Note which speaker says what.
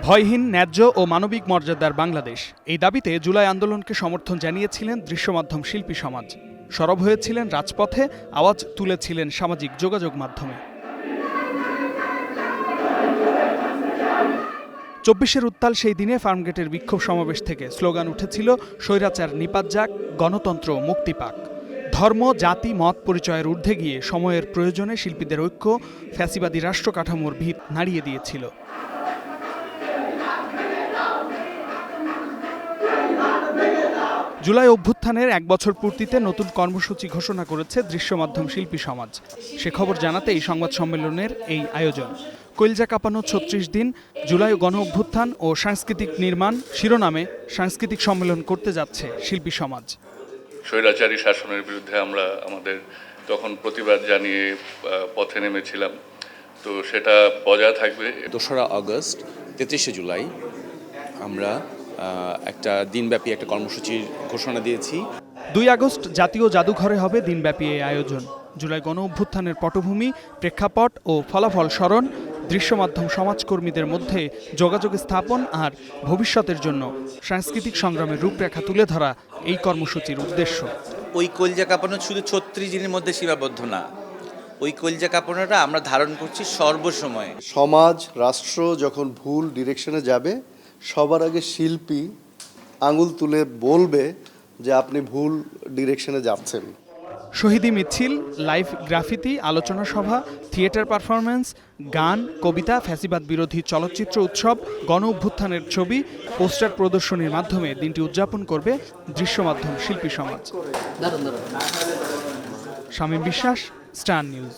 Speaker 1: ভয়হীন, ন্যায্য ও মানবিক মর্যাদার বাংলাদেশ, এই দাবিতে জুলাই আন্দোলনকে সমর্থন জানিয়েছিলেন দৃশ্যমাধ্যম শিল্পী সমাজ। সরব হয়েছিলেন রাজপথে, আওয়াজ তুলেছিলেন সামাজিক যোগাযোগ মাধ্যমে। ২৪-এর উত্তাল সেই দিনে ফার্মগেটের বিক্ষোভ সমাবেশ থেকে স্লোগান উঠেছিল, স্বৈরাচার নিপাত যাক, গণতন্ত্র মুক্তি পাক। ধর্ম, জাতি, মত পরিচয়ের ঊর্ধ্বে গিয়ে সময়ের প্রয়োজনে শিল্পীদের ঐক্য ফ্যাসিবাদী রাষ্ট্র কাঠামোর ভিত নাড়িয়ে দিয়েছিল। জুলাই অভ্যুত্থানের ১ বছর পূর্তিতে নতুন কর্মসূচি ঘোষণা করেছে দৃশ্যমাধ্যম শিল্পী সমাজ। সে খবর জানাতে এই সংবাদ সম্মেলনের এই আয়োজন। কলিজা কাঁপানো ৩৬ দিন, জুলাই গণ অভ্যুত্থান ও সাংস্কৃতিক নির্মাণ শিরোনামে সাংস্কৃতিক সম্মেলন করতে যাচ্ছে শিল্পী সমাজ।
Speaker 2: স্বৈরাচারী শাসনের বিরুদ্ধে আমরা আমাদের তখন প্রতিবাদ জানিয়ে পথে নেমেছিলাম, তো সেটা বজায় থাকবে।
Speaker 3: ২রা আগস্ট, ৩৩শে জুলাই আমরা একটা দিনব্যাপী একটা কর্মসূচির ঘোষণা দিয়েছি।
Speaker 1: ২ আগস্ট জাতীয় জাদুঘরে হবে দিনব্যাপী এই আয়োজন। জুলাই গণ অভ্যুত্থানের পটভূমি, প্রেক্ষাপট ও ফলাফল স্মরণ, দৃশ্যমাধ্যম সমাজকর্মীদের মধ্যে যোগাযোগ স্থাপন আর ভবিষ্যতের জন্য সাংস্কৃতিক সংগ্রামের রূপরেখা তুলে ধরা এই কর্মসূচির উদ্দেশ্য।
Speaker 4: ওই কলিজা কাঁপানো শুধু ৩৬ দিনের মধ্যে সীমাবদ্ধ না, ওই কলিজা কাঁপানোটা আমরা ধারণ করছি সর্বসময়।
Speaker 5: সমাজ, রাষ্ট্র যখন ভুল ডিরেকশনে যাবে, সবার আগে শিল্পী আঙুল তুলে বলবে যে আপনি ভুল ডিরেকশনে যাচ্ছেন।
Speaker 1: শহীদি মিছিল, লাইভ গ্রাফিতি, আলোচনা সভা, থিয়েটার পারফরমেন্স, গান, কবিতা, ফ্যাসিবাদ বিরোধী চলচ্চিত্র উৎসব, গণ অভ্যুত্থানের ছবি, পোস্টার প্রদর্শনীর মাধ্যমে দিনটি উদযাপন করবে দৃশ্যমাধ্যম শিল্পী সমাজ। শামীম বিশ্বাস, স্টার নিউজ।